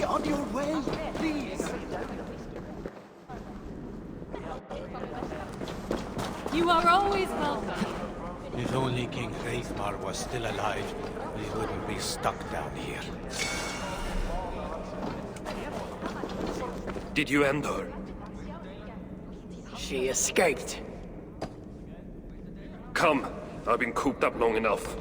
Be on your way, please. You are always welcome. If only King Hreithmar was still alive, we wouldn't be stuck down here. Did you end her? She escaped. Come, I've been cooped up long enough.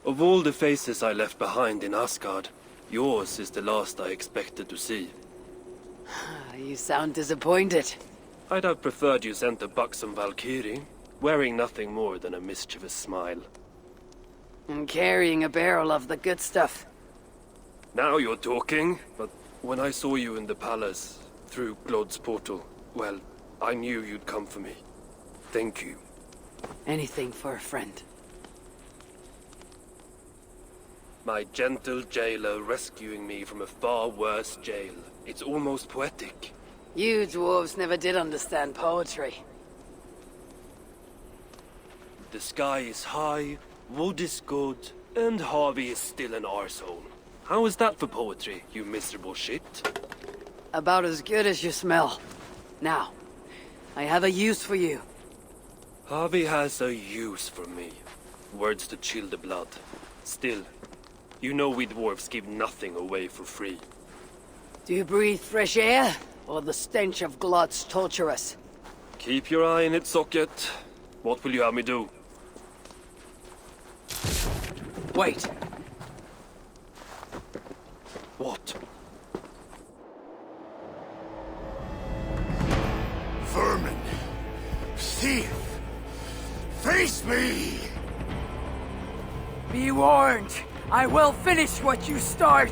Of all the faces I left behind in Asgard, yours is the last I expected to see. You sound disappointed. I'd have preferred you sent a buxom Valkyrie, wearing nothing more than a mischievous smile. And carrying a barrel of the good stuff. Now you're talking, but when I saw you in the palace, through Glod's portal, well, I knew you'd come for me. Thank you. Anything for a friend. My gentle jailer rescuing me from a far worse jail. It's almost poetic. You dwarves never did understand poetry. The sky is high, wood is good, and Harvey is still an arsehole. How is that for poetry, you miserable shit? About as good as you smell. Now, I have a use for you. Harvey has a use for me. Words to chill the blood. Still, you know we dwarves give nothing away for free. Do you breathe fresh air, or the stench of Glod's torturous? Keep your eye in its socket. What will you have me do? Wait. What? Vermin. Thief. Face me! Be warned. I will finish what you start.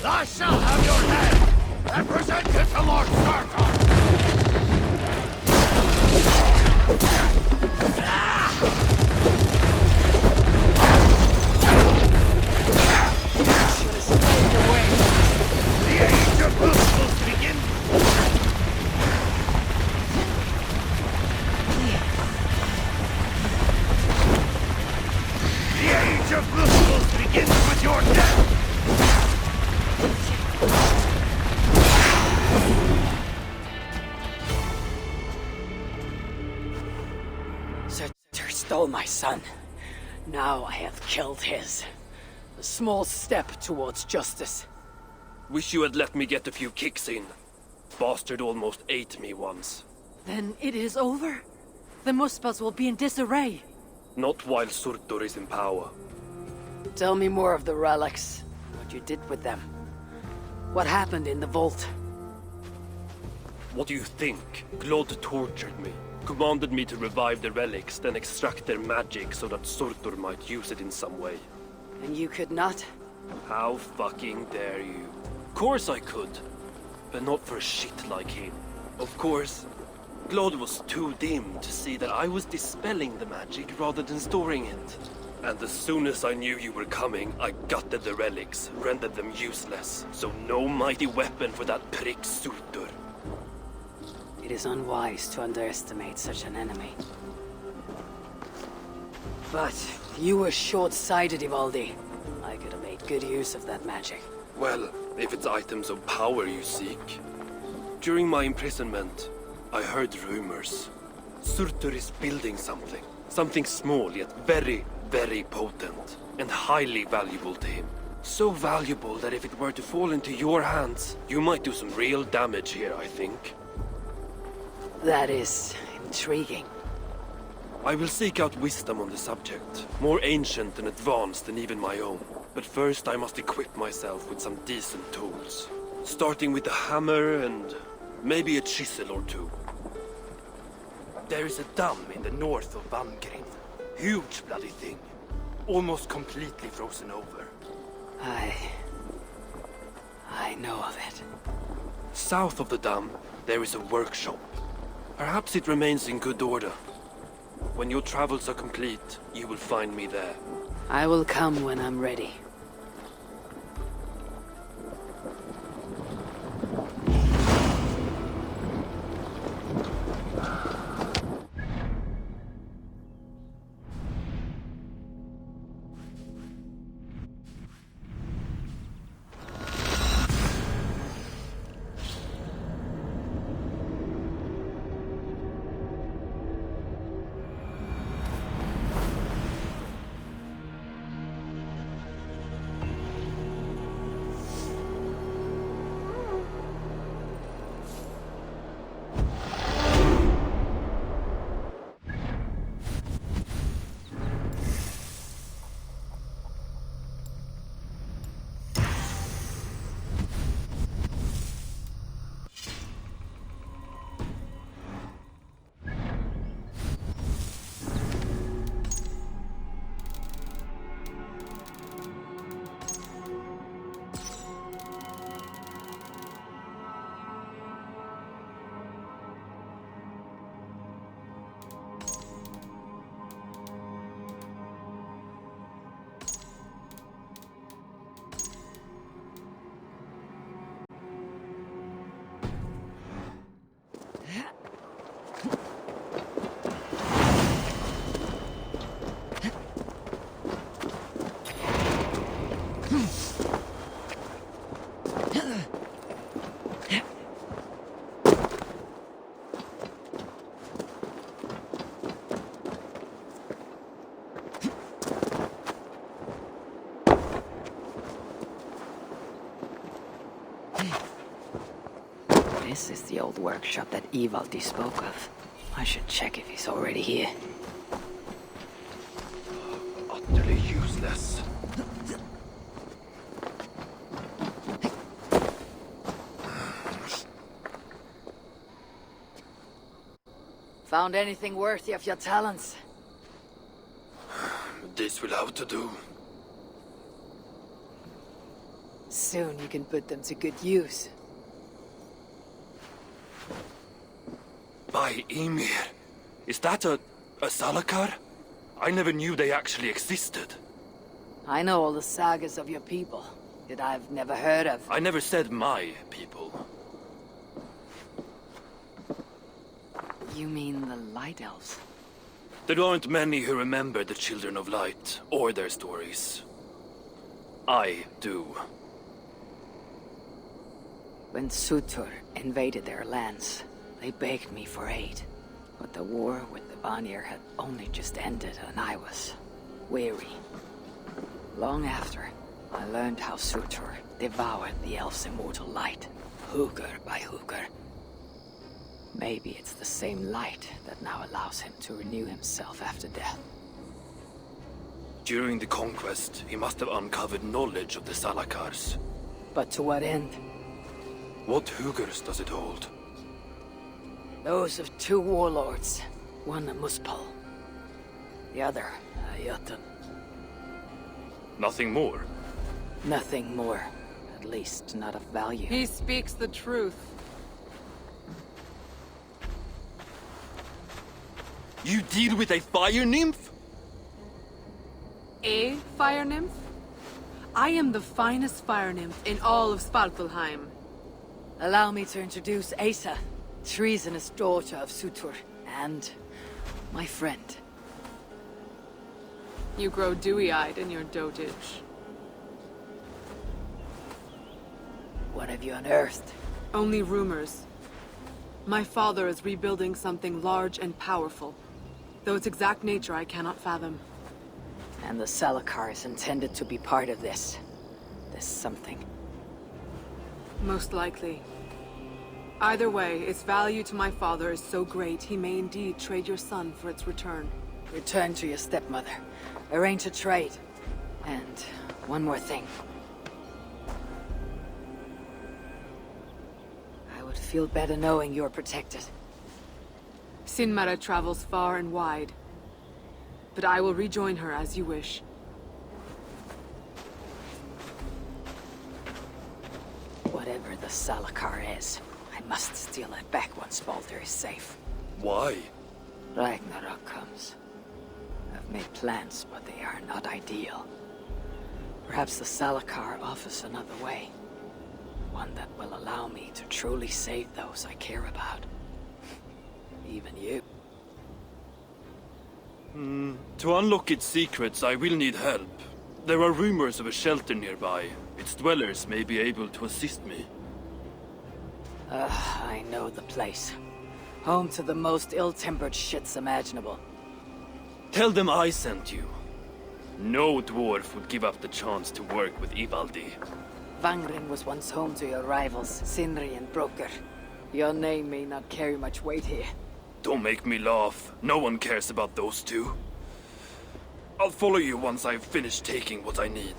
I shall have your head and present it to Lord Starkon! The age of will begin! The age of will begins with your death! Surtur stole my son. Now I have killed his. A small step towards justice. Wish you had let me get a few kicks in. Bastard almost ate me once. Then it is over? The Muspels will be in disarray. Not while Surtur is in power. Tell me more of the relics. What you did with them. What happened in the vault? What do you think? Glod tortured me. Commanded me to revive the relics, then extract their magic so that Surtur might use it in some way. And you could not? How fucking dare you? Of course I could. But not for a shit like him. Of course, Glod was too dim to see that I was dispelling the magic rather than storing it. And as soon as I knew you were coming, I gutted the relics, rendered them useless. So no mighty weapon for that prick Surtur. It is unwise to underestimate such an enemy. But you were short-sighted, Ivaldi. I could have made good use of that magic. Well, if it's items of power you seek. During my imprisonment, I heard rumors. Surtur is building something. Something small, yet very, very potent. And highly valuable to him. So valuable that if it were to fall into your hands, you might do some real damage here, I think. That is intriguing. I will seek out wisdom on the subject. More ancient and advanced than even my own. But first I must equip myself with some decent tools. Starting with a hammer and maybe a chisel or two. There is a dam in the north of Vangrim. Huge bloody thing. Almost completely frozen over. I know of it. South of the dam, there is a workshop. Perhaps it remains in good order. When your travels are complete, you will find me there. I will come when I'm ready. This is the old workshop that Ivaldi spoke of. I should check if he's already here. Utterly useless. Found anything worthy of your talents? This will have to do. Soon you can put them to good use. By Ymir. Is that a Salakar? I never knew they actually existed. I know all the sagas of your people that I've never heard of. I never said my people. You mean the Light Elves? There aren't many who remember the Children of Light or their stories. I do. When Surtur invaded their lands, they begged me for aid. But the war with the Vanir had only just ended and I was weary. Long after, I learned how Surtur devoured the elves' immortal light, hugger by hugger. Maybe it's the same light that now allows him to renew himself after death. During the conquest, he must have uncovered knowledge of the Salakars. But to what end? What huggers does it hold? Those of two warlords. One a Muspel. The other a Jotun. Nothing more. Nothing more. At least not of value. He speaks the truth. You deal with a fire nymph? A fire nymph? I am the finest fire nymph in all of Svartalheim. Allow me to introduce Asa, treasonous daughter of Surtur, and my friend. You grow dewy-eyed in your dotage. What have you unearthed? Only rumors. My father is rebuilding something large and powerful, though its exact nature I cannot fathom. And the Salakar is intended to be part of this. This something. Most likely. Either way, its value to my father is so great he may indeed trade your son for its return. Return to your stepmother. Arrange a trade. And one more thing. I would feel better knowing you're protected. Sinmara travels far and wide, but I will rejoin her as you wish. Whatever the Salakar is, I must steal it back once Baldur is safe. Why? Ragnarok comes. I've made plans, but they are not ideal. Perhaps the Salakar offers another way. One that will allow me to truly save those I care about. Even you. To unlock its secrets, I will need help. There are rumors of a shelter nearby. Its dwellers may be able to assist me. I know the place. Home to the most ill-tempered shits imaginable. Tell them I sent you. No dwarf would give up the chance to work with Ivaldi. Vangren was once home to your rivals, Sindri and Broker. Your name may not carry much weight here. Don't make me laugh. No one cares about those two. I'll follow you once I've finished taking what I need.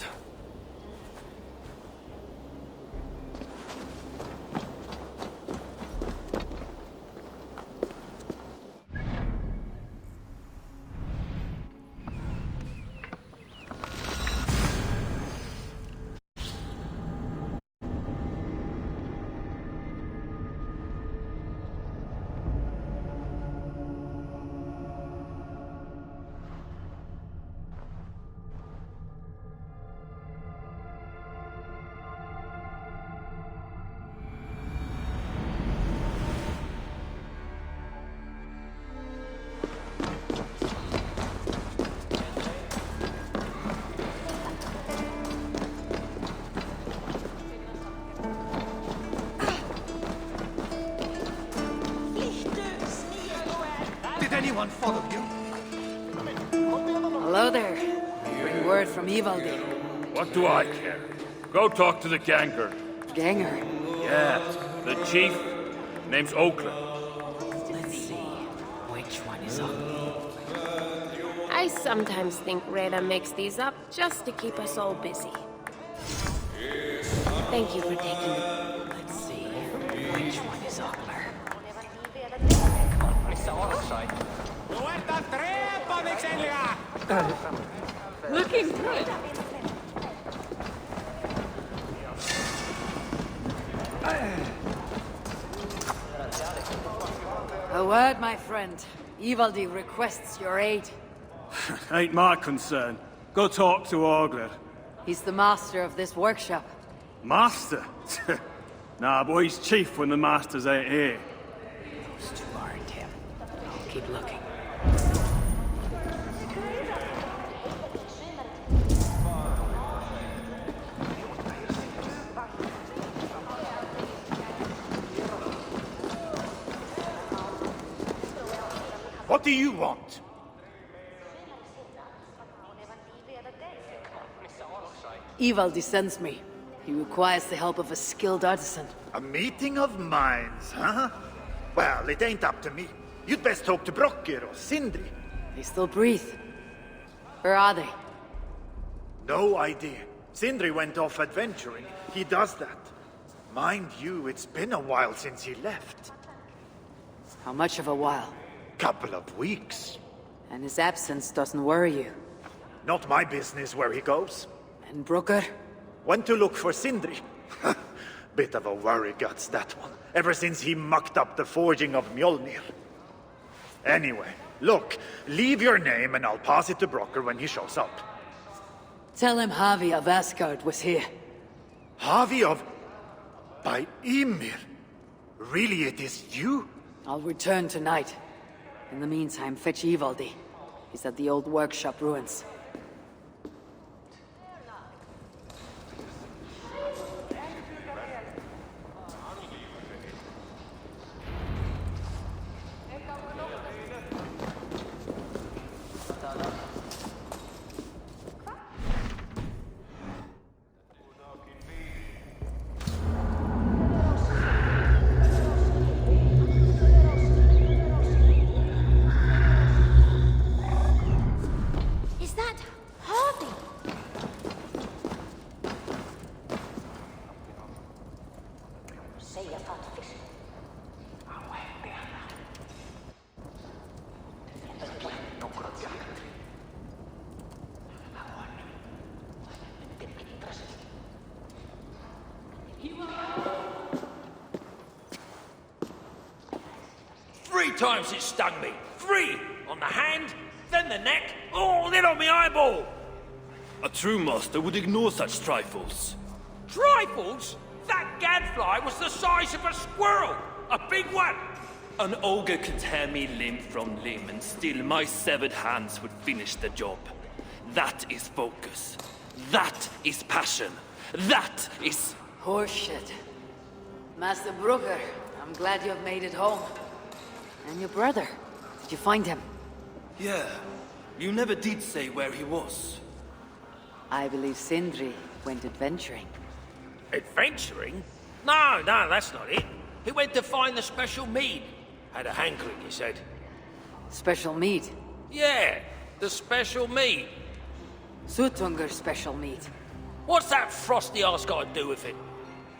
Did anyone follow you? Hello there. Bring word from Ivaldi. What do I care? Go talk to the ganger. Ganger. Yeah, the chief. Name's Oakland. Let's see. Which one is up? I sometimes think Reda makes these up just to keep us all busy. Thank you for taking the... Let's see. Which one is Oakler? Looking good! A word, my friend. Ivaldi requests your aid. Ain't my concern. Go talk to Ogler. He's the master of this workshop. Master? Nah, boy, he's chief when the masters ain't here. Those two aren't him. I'll keep looking. What do you want? Ivaldi sends me. He requires the help of a skilled artisan. A meeting of minds, huh? Well, it ain't up to me. You'd best talk to Brokker or Sindri. They still breathe. Where are they? No idea. Sindri went off adventuring. He does that. Mind you, it's been a while since he left. How much of a while? Couple of weeks. And his absence doesn't worry you. Not my business where he goes. And Brooker? Went to look for Sindri. Bit of a worry guts, that one. Ever since he mucked up the forging of Mjolnir. Anyway, look, leave your name and I'll pass it to Brokker when he shows up. Tell him Javi of Asgard was here. Javi of... by Ymir? Really, it is you? I'll return tonight. In the meantime, fetch Ivaldi. He's at the old workshop ruins. times it stung me. 3! On the hand, then the neck, oh, then on my eyeball! A true master would ignore such trifles. Trifles? That gadfly was the size of a squirrel! A big one! An ogre can tear me limb from limb, and still my severed hands would finish the job. That is focus. That is passion. That is... Horseshit. Master Brugger, I'm glad you've made it home. And your brother, did you find him? Yeah. You never did say where he was. I believe Sindri went adventuring. Adventuring? No, that's not it. He went to find the special mead. Had a hankering, he said. Special meat? Yeah, the special mead. Sutunger's special meat. What's that frosty arse got to do with it?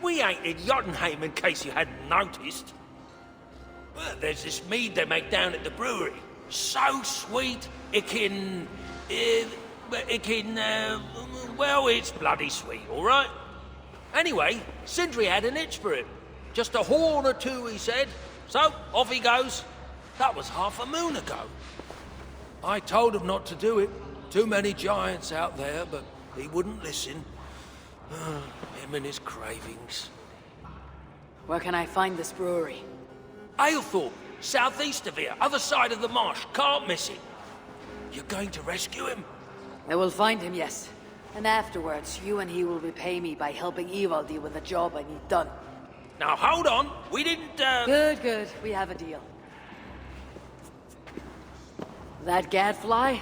We ain't in Jotunheim, in case you hadn't noticed. Well, there's this mead they make down at the brewery. So sweet, well, it's bloody sweet, all right? Anyway, Sindri had an itch for it. Just a horn or two, he said. So, off he goes. That was half a moon ago. I told him not to do it. Too many giants out there, but he wouldn't listen. Him and his cravings. Where can I find this brewery? Aylthorpe, southeast of here, other side of the marsh. Can't miss it. You're going to rescue him? I will find him, yes. And afterwards, you and he will repay me by helping Ivaldi with the job I need done. Now hold on, we didn't, Good. We have a deal. That gadfly?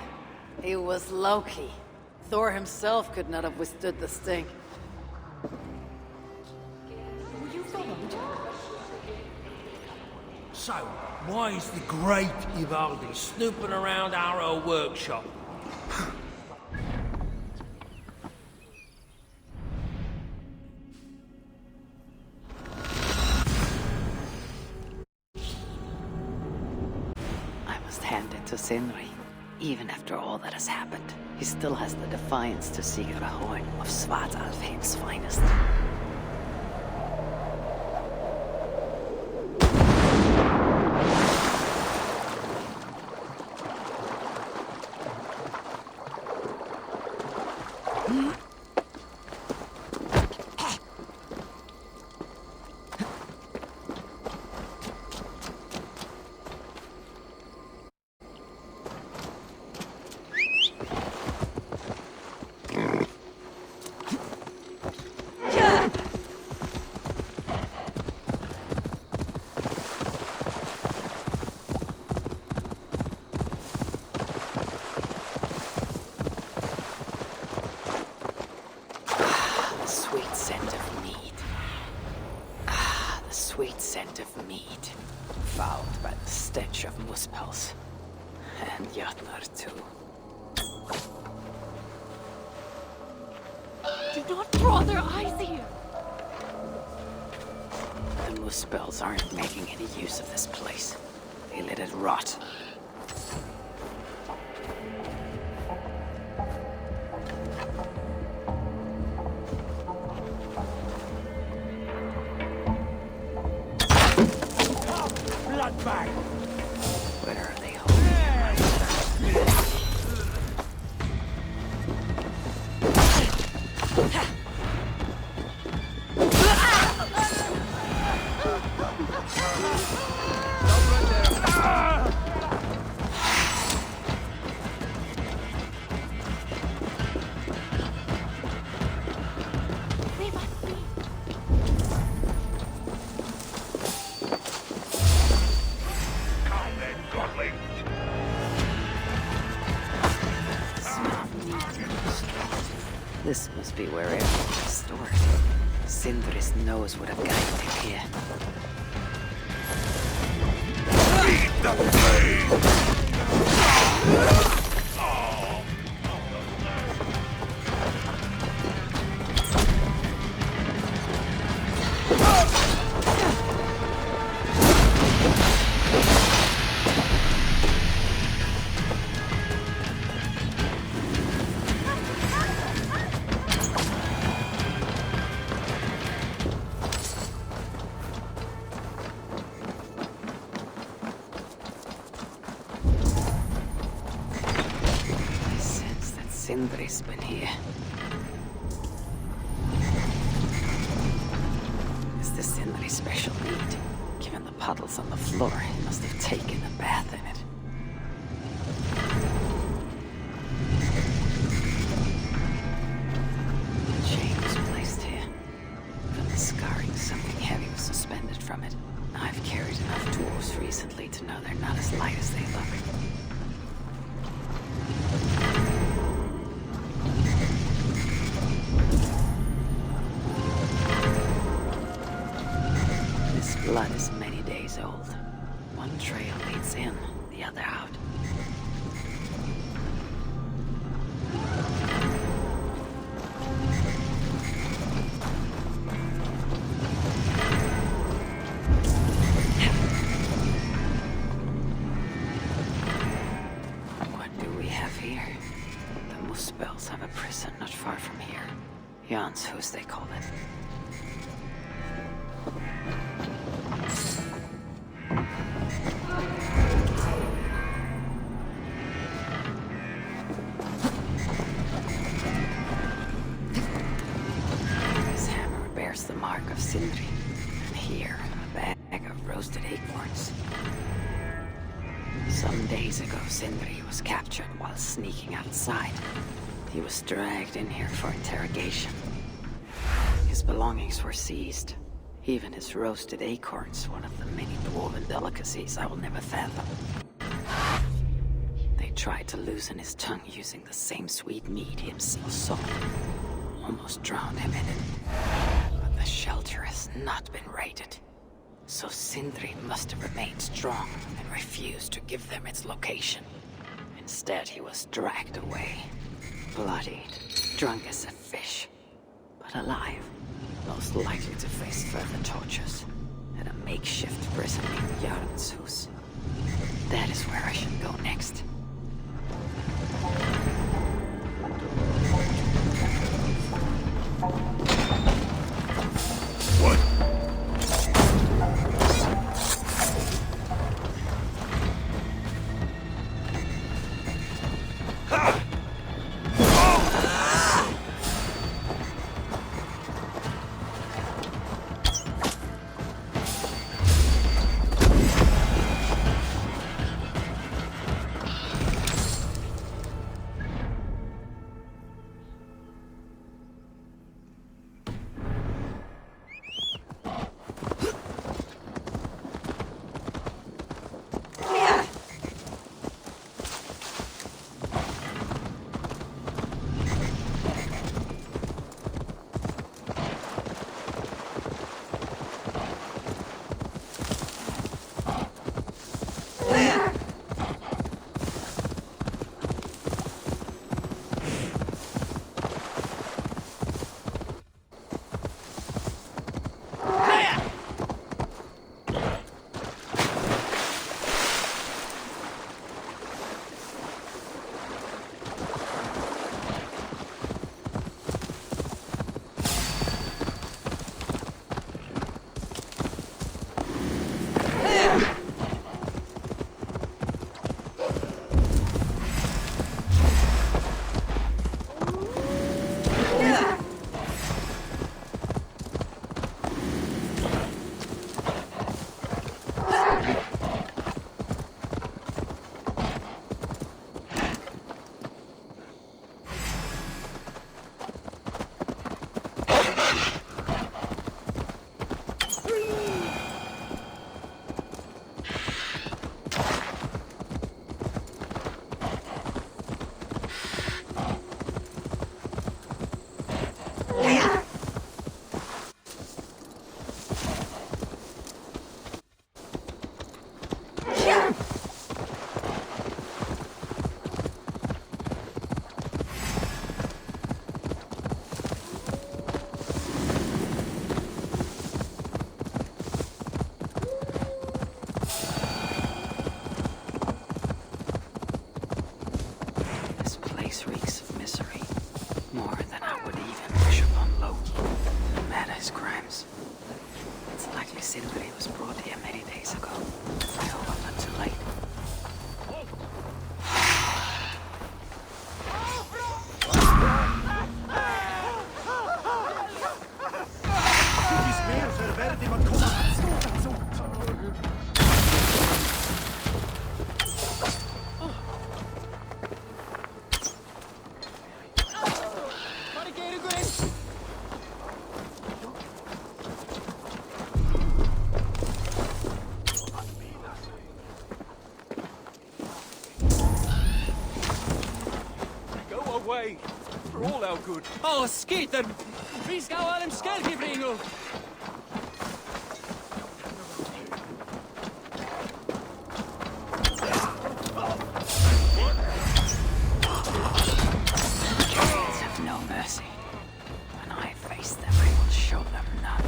It was Loki. Thor himself could not have withstood the sting. Were you followed? So, why is the great Ivaldi snooping around our old workshop? I must hand it to Sindri. Even after all that has happened, he still has the defiance to seek out a horn of Svartalfheim's finest. Fouled by the stench of muspels. And Jotnar too. Do not draw their eyes here! The muspels aren't making any use of this place. They let it rot. Where are they This must be where everything is stored. Sindri's nose would have guided him here. Feed the flame! Sindri's been here. Is this Sindri's special need? Given the puddles on the floor, he must have taken a bath in it. The chain was placed here. From the scarring, something heavy was suspended from it. I've carried enough dwarves recently to know they're not as light as they look. This blood is many days old. One trail leads in, the other out. What do we have here? The Muspels have a prison not far from here. Jan's Hus, they call it. This hammer bears the mark of Sindri. And here, a bag of roasted acorns. Some days ago, Sindri was captured while sneaking outside. He was dragged in here for interrogation. His belongings were seized. Even his roasted acorns, one of the many dwarven delicacies I will never fathom. They tried to loosen his tongue using the same sweet mead he himself sold. Almost drowned him in it. But the shelter has not been raided. So Sindri must have remained strong and refused to give them its location. Instead, he was dragged away. Bloodied, drunk as a fish. But alive. Most likely to face further tortures at a makeshift prison in Jan's Hus. That is where I should go next. good. Oh, skiten! Vi ska ha en skelkibringo! Giants have no mercy. When I face them, I will show them none.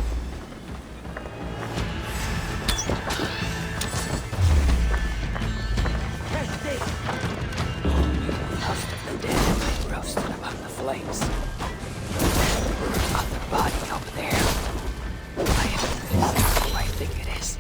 Most of the dead roasted among the flames. Other body over there. I am who I think it is.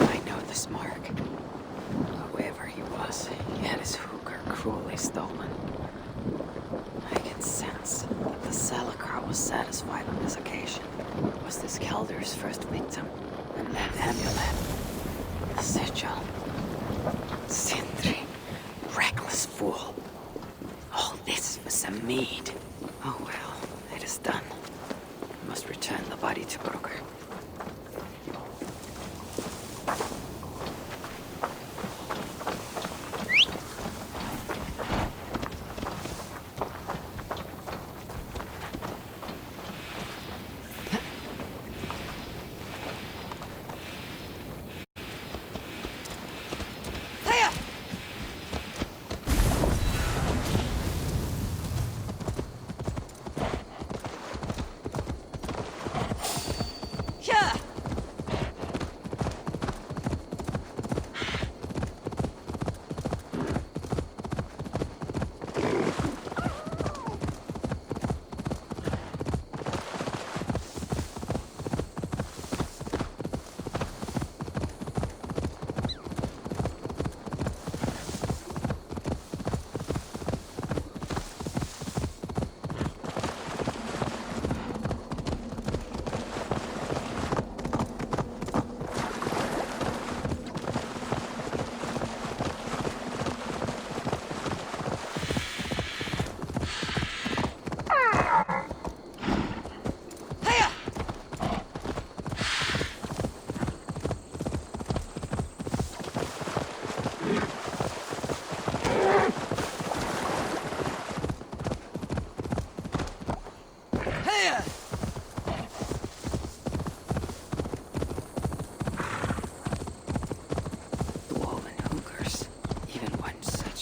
I know this mark. Whoever he was, he had his hooker cruelly stolen. I can sense that the Salakar was satisfied on this occasion. Was this Kelder's first victim? And that amulet, the sigil, Sindri, reckless fool. All this was a mead. Oh well, it is done. I must return the body to Brooker.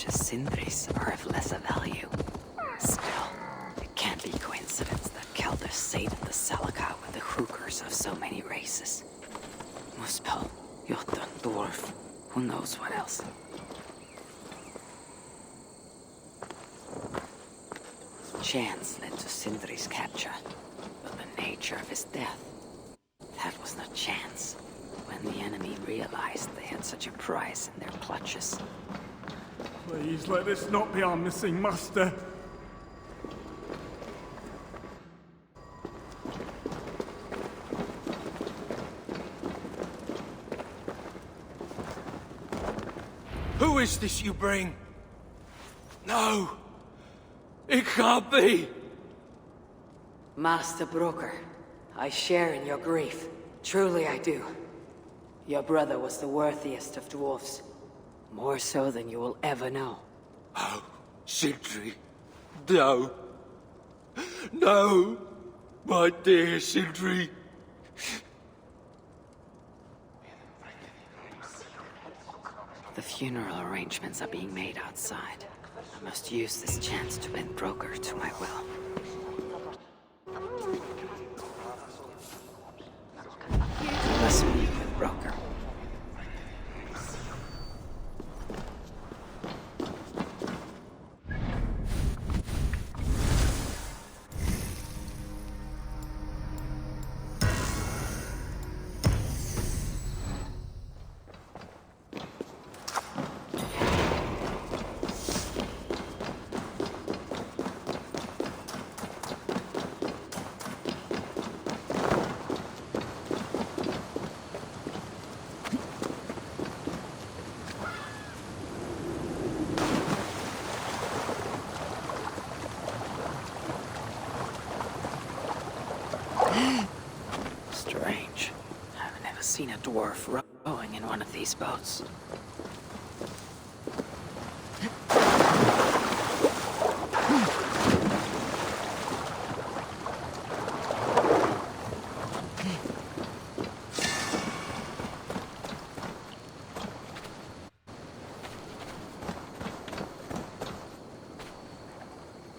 Sindris are of lesser value. Still, it can't be coincidence that Kelder sated the Salakar with the hookers of so many races. Muspel, Jotun, Dwarf, who knows what else. Chance led to Sindri's capture, but the nature of his death, that was not chance. When the enemy realized they had such a prize in their clutches. Please let this not be our missing master. Who is this you bring? No! It can't be! Master Broker, I share in your grief. Truly I do. Your brother was the worthiest of dwarfs. More so than you will ever know. Oh, Sindri. No. No! My dear Sindri. The funeral arrangements are being made outside. I must use this chance to bend Broker to my will. I must meet with Broker. dwarf rowing in one of these boats.